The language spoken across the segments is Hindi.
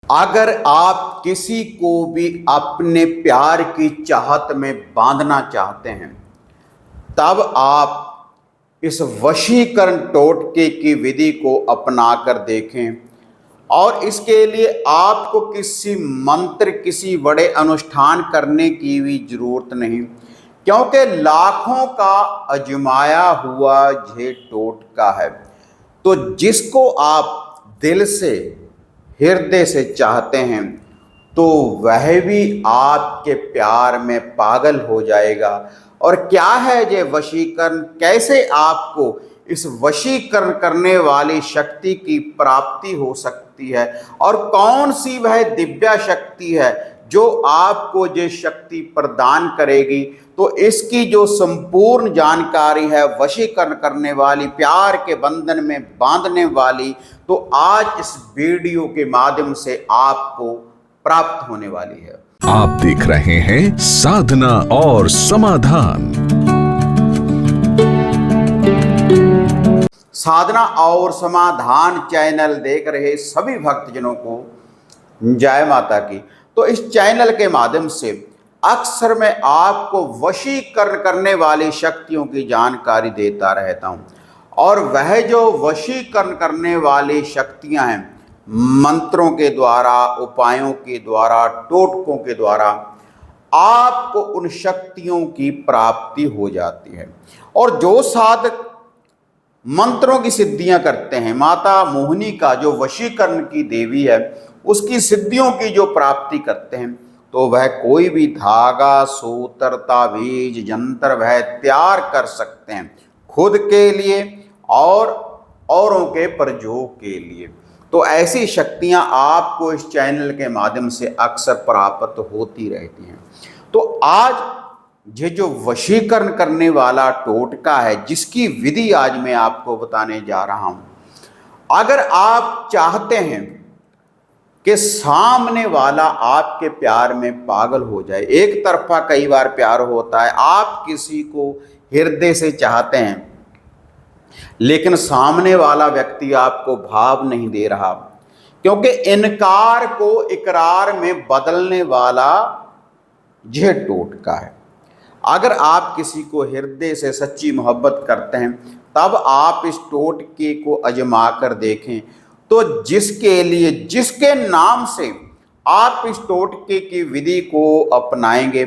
अगर आप किसी को भी अपने प्यार की चाहत में बांधना चाहते हैं, तब आप इस वशीकरण टोटके की विधि को अपना कर देखें। और इसके लिए आपको किसी मंत्र, किसी बड़े अनुष्ठान करने की भी जरूरत नहीं, क्योंकि लाखों का आजमाया हुआ ये टोटका है। तो जिसको आप दिल से, हृदय से चाहते हैं, तो वह भी आपके प्यार में पागल हो जाएगा। और क्या है ये वशीकरण, कैसे आपको इस वशीकरण करने वाली शक्ति की प्राप्ति हो सकती है, और कौन सी वह दिव्या शक्ति है जो आपको ये शक्ति प्रदान करेगी, तो इसकी जो संपूर्ण जानकारी है वशीकरण करने वाली, प्यार के बंधन में बांधने वाली, तो आज इस वीडियो के माध्यम से आपको प्राप्त होने वाली है। आप देख रहे हैं साधना और समाधान। साधना और समाधान चैनल देख रहे सभी भक्तजनों को जय माता की। तो इस चैनल के माध्यम से अक्सर मैं आपको वशीकरण करने वाली शक्तियों की जानकारी देता रहता हूं, और वह जो वशीकरण करने वाली शक्तियां हैं, मंत्रों के द्वारा, उपायों के द्वारा, टोटकों के द्वारा आपको उन शक्तियों की प्राप्ति हो जाती है। और जो साधक मंत्रों की सिद्धियां करते हैं, माता मोहिनी का जो वशीकरण की देवी है, उसकी सिद्धियों की जो प्राप्ति करते हैं, तो वह कोई भी धागा, सूत्र, ताबीज, यंत्र वह तैयार कर सकते हैं, खुद के लिए और औरों के प्रयोग के लिए। तो ऐसी शक्तियां आपको इस चैनल के माध्यम से अक्सर प्राप्त होती रहती हैं। तो आज ये जो वशीकरण करने वाला टोटका है, जिसकी विधि आज मैं आपको बताने जा रहा हूं, अगर आप चाहते हैं कि सामने वाला आपके प्यार में पागल हो जाए, एक तरफा कई बार प्यार होता है, आप किसी को हृदय से चाहते हैं लेकिन सामने वाला व्यक्ति आपको भाव नहीं दे रहा, क्योंकि इनकार को इकरार में बदलने वाला यह टोटका है। अगर आप किसी को हृदय से सच्ची मोहब्बत करते हैं, तब आप इस टोटके को आजमा कर देखें। तो जिसके लिए, जिसके नाम से आप इस टोटके की विधि को अपनाएंगे,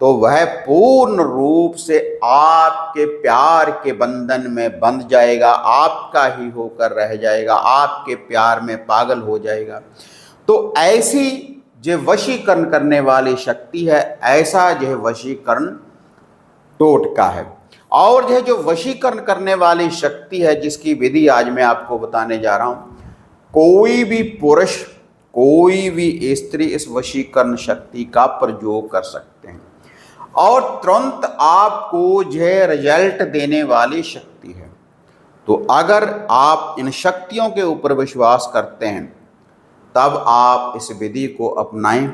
तो वह पूर्ण रूप से आपके प्यार के बंधन में बंध जाएगा, आपका ही होकर रह जाएगा, आपके प्यार में पागल हो जाएगा। तो ऐसी जो वशीकरण करने वाली शक्ति है, ऐसा यह वशीकरण टोटका है। और यह जो वशीकरण करने वाली शक्ति है, जिसकी विधि आज मैं आपको बताने जा रहा हूं, कोई भी पुरुष, कोई भी स्त्री इस वशीकरण शक्ति का प्रयोग कर सकते हैं, और तुरंत आपको यह रिजल्ट देने वाली शक्ति है। तो अगर आप इन शक्तियों के ऊपर विश्वास करते हैं, तब आप इस विधि को अपनाएं,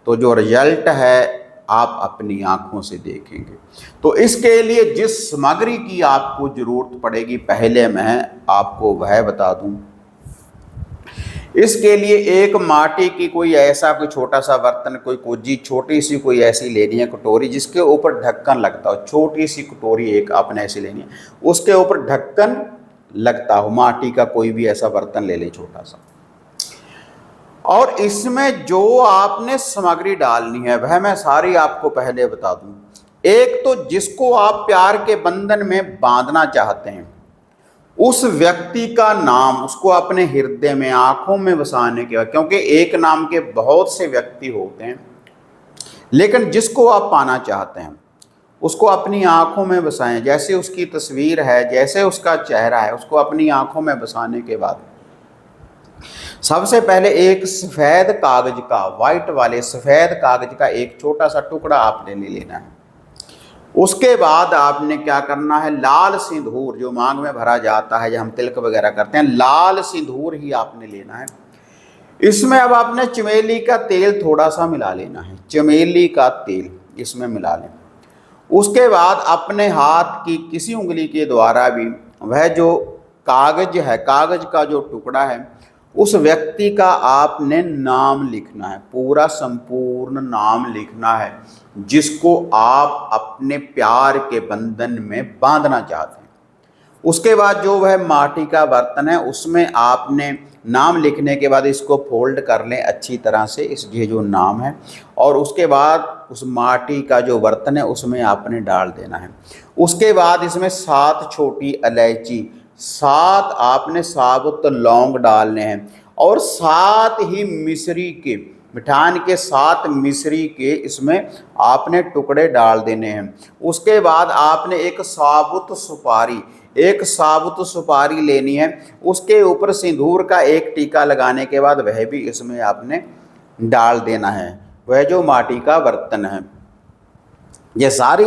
तो जो रिजल्ट है आप अपनी आंखों से देखेंगे। तो इसके लिए जिस सामग्री की आपको जरूरत पड़ेगी, पहले मैं आपको वह बता दूं। इसके लिए एक माटी की कोई ऐसा कोई छोटा सा बर्तन, कोई कोजी छोटी सी कोई ऐसी लेनी है कटोरी, जिसके ऊपर ढक्कन लगता हो। छोटी सी कटोरी एक आपने ऐसी लेनी है, उसके ऊपर ढक्कन लगता हो, माटी का कोई भी ऐसा बर्तन ले लें छोटा सा। और इसमें जो आपने सामग्री डालनी है वह मैं सारी आपको पहले बता दूं। एक तो जिसको आप प्यार के बंधन में बांधना चाहते हैं, उस व्यक्ति का नाम उसको अपने हृदय में, आंखों में बसाने के बाद, क्योंकि एक नाम के बहुत से व्यक्ति होते हैं, लेकिन जिसको आप पाना चाहते हैं उसको अपनी आंखों में बसाएं। जैसे उसकी तस्वीर है, जैसे उसका चेहरा है, उसको अपनी आंखों में बसाने के बाद सबसे पहले एक सफ़ेद कागज का, वाइट वाले सफ़ेद कागज का एक छोटा सा टुकड़ा आपने ले लेना है। उसके बाद आपने क्या करना है, लाल सिंदूर जो मांग में भरा जाता है, जब हम तिलक वगैरह करते हैं, लाल सिंदूर ही आपने लेना है। इसमें अब आपने चमेली का तेल थोड़ा सा मिला लेना है, चमेली का तेल इसमें मिला लें। उसके बाद अपने हाथ की किसी उंगली के द्वारा भी वह जो कागज है, कागज का जो टुकड़ा है, उस व्यक्ति का आपने नाम लिखना है, पूरा संपूर्ण नाम लिखना है, जिसको आप अपने प्यार के बंधन में बांधना चाहते हैं। उसके बाद जो वह माटी का बर्तन है उसमें आपने नाम लिखने के बाद इसको फोल्ड कर लें अच्छी तरह से, इस ये जो नाम है, और उसके बाद उस माटी का जो बर्तन है उसमें आपने डाल देना है। उसके बाद इसमें 7 छोटी इलायची, 7 आपने साबुत लौंग डालने हैं, और 7 ही मिश्री के, मिठान के 7 मिश्री के इसमें आपने टुकड़े डाल देने हैं। उसके बाद आपने एक साबुत सुपारी लेनी है, उसके ऊपर सिंदूर का एक टीका लगाने के बाद वह भी इसमें आपने डाल देना है, वह जो माटी का बर्तन है। ये सारी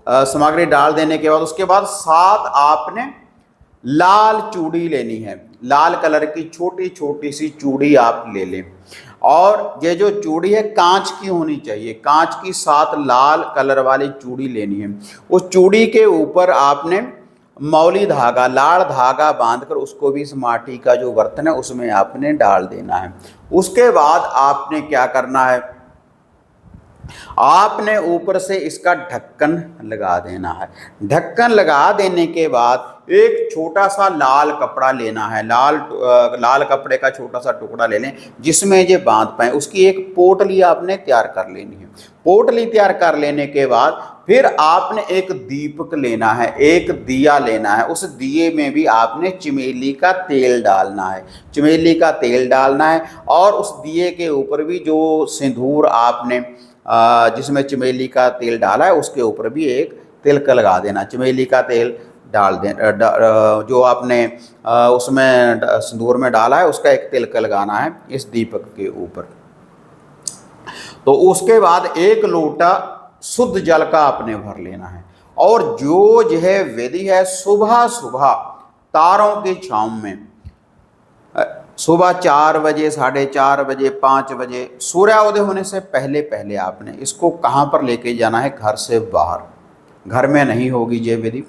सामग्री डाल देने के बाद उसके बाद 7 आपने लाल चूड़ी लेनी है, लाल कलर की छोटी छोटी सी चूड़ी आप ले लें, और ये जो चूड़ी है कांच की होनी चाहिए, कांच की 7 लाल कलर वाली चूड़ी लेनी है। उस चूड़ी के ऊपर आपने मौली धागा, लाल धागा बांधकर उसको भी इस माटी का जो बर्तन है उसमें आपने डाल देना है। उसके बाद आपने क्या करना है, आपने ऊपर से इसका ढक्कन लगा देना है। ढक्कन लगा देने के बाद एक छोटा सा लाल कपड़ा लेना है, लाल कपड़े का छोटा सा टुकड़ा ले लें जिसमें ये बांध पाए। उसकी एक पोटली आपने तैयार कर लेनी है। पोटली तैयार कर लेने के बाद फिर आपने एक दीपक लेना है, एक दिया लेना है। उस दिए में भी आपने चमेली का तेल डालना है, चमेली का तेल डालना है, और उस दिए के ऊपर भी जो सिंदूर आपने जिसमें चमेली का तेल डाला है उसके ऊपर भी एक तिलक लगा देना। चमेली का तेल डाल दें, जो आपने उसमें सिंदूर में डाला है उसका एक तिलक लगाना है इस दीपक के ऊपर। तो उसके बाद 1 लोटा शुद्ध जल का आपने भर लेना है, और जो यह विधि है सुबह सुबह तारों की छांव में, सुबह 4 बजे, 4:30 बजे, 5 बजे, सूर्योदय होने से पहले पहले आपने इसको कहाँ पर लेके जाना है, घर से बाहर। घर में नहीं होगी ये विधि,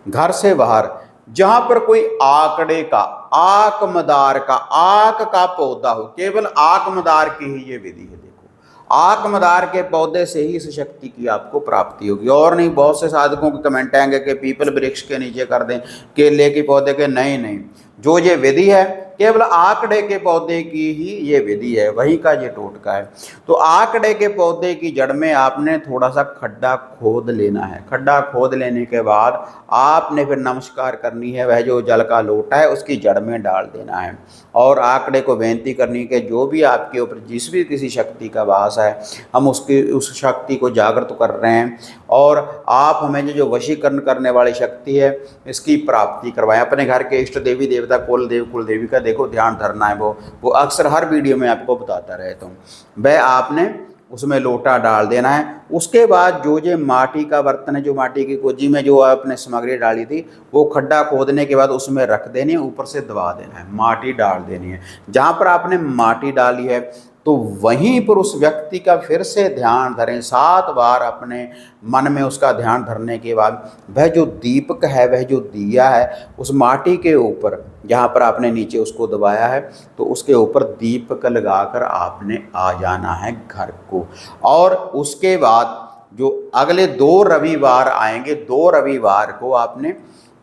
घर से बाहर जहाँ पर कोई आकड़े का, आकमदार का, आक का पौधा हो, केवल आकमदार की ही ये विधि है। देखो, आकमदार के पौधे से ही इस शक्ति की आपको प्राप्ति होगी, और नहीं। बहुत से साधकों के कमेंट आएंगे कि पीपल वृक्ष के नीचे कर दें, केले के पौधे के, नहीं, जो ये विधि है केवल आकड़े के पौधे की ही ये विधि है, वही का ये टोटका है। तो आकड़े के पौधे की जड़ में आपने थोड़ा सा खड्डा खोद लेना है। खड्डा खोद लेने के बाद आपने फिर नमस्कार करनी है, वह जो जल का लोटा है उसकी जड़ में डाल देना है, और आकड़े को बेनती करनी कि जो भी आपके ऊपर जिस भी किसी शक्ति का वास है, हम उस शक्ति को जागृत कर रहे हैं, और आप हमें जो वशीकरण करने वाली शक्ति है इसकी प्राप्ति करवाएं। अपने घर के इष्ट देवी देवता, कुलदेवी का देखो ध्यान धरना है, वो अक्सर हर वीडियो में आपको बताता रहता हूँ। वह आपने उसमें लोटा डाल देना है। उसके बाद जो ये माटी का बर्तन है, जो माटी की कोजी में जो आपने सामग्री डाली थी, वो खड्डा खोदने के बाद उसमें रख देनी है, ऊपर से दबा देना है, माटी डाल देनी है। जहाँ पर आपने माटी डाली है तो वहीं पर उस व्यक्ति का फिर से ध्यान धरें 7 बार अपने मन में उसका ध्यान धरने के बाद वह जो दीपक है, वह जो दिया है, उस माटी के ऊपर जहाँ पर आपने नीचे उसको दबाया है तो उसके ऊपर दीपक लगाकर आपने आ जाना है घर को। और उसके बाद जो अगले 2 रविवार आएंगे, 2 रविवार को आपने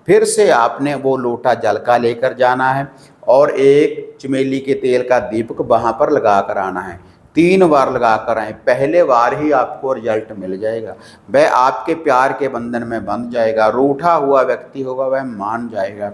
फिर से आपने वो लोटा जल का लेकर जाना है, और एक चमेली के तेल का दीपक वहाँ पर लगा कर आना है। 3 बार लगा कर आए, पहले बार ही आपको रिजल्ट मिल जाएगा। वह आपके प्यार के बंधन में बंध जाएगा, रूठा हुआ व्यक्ति होगा वह मान जाएगा।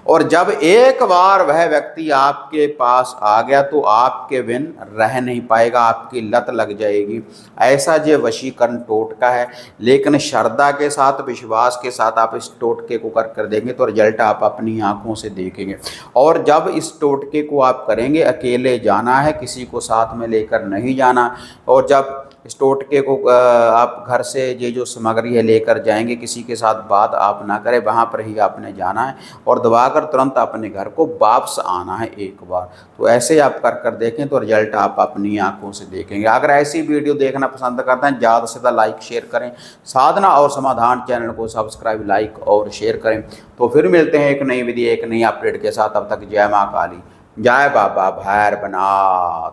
और जब एक बार वह व्यक्ति आपके पास आ गया तो आपके बिन रह नहीं पाएगा, आपकी लत लग जाएगी। ऐसा ये वशीकरण टोटका है, लेकिन श्रद्धा के साथ, विश्वास के साथ आप इस टोटके को कर देंगे तो रिजल्ट आप अपनी आंखों से देखेंगे। और जब इस टोटके को आप करेंगे, अकेले जाना है, किसी को साथ में लेकर नहीं जाना। और जब इस टोटके को आप घर से ये जो सामग्री है लेकर जाएंगे, किसी के साथ बात आप ना करें, वहाँ पर ही आपने जाना है और दबाकर तुरंत अपने घर को वापस आना है एक बार। तो ऐसे आप कर देखें तो रिजल्ट आप अपनी आंखों से देखेंगे। अगर ऐसी वीडियो देखना पसंद करते हैं, ज़्यादा से ज़्यादा लाइक शेयर करें, साधना और समाधान चैनल को सब्सक्राइब, लाइक और शेयर करें। तो फिर मिलते हैं एक नई विधि, एक नई अपडेट के साथ। तब तक जय माँ काली, जय बाबा भैरवनाथ।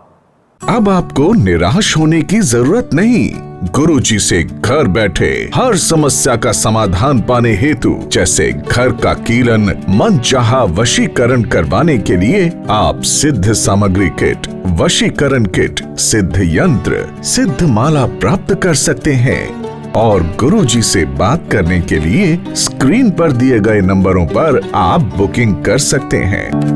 अब आपको निराश होने की जरूरत नहीं। गुरुजी से घर बैठे हर समस्या का समाधान पाने हेतु, जैसे घर का कीलन, मनचाहा वशीकरण करवाने के लिए आप सिद्ध सामग्री किट, वशीकरण किट, सिद्ध यंत्र, सिद्ध माला प्राप्त कर सकते हैं। और गुरुजी से बात करने के लिए स्क्रीन पर दिए गए नंबरों पर आप बुकिंग कर सकते हैं।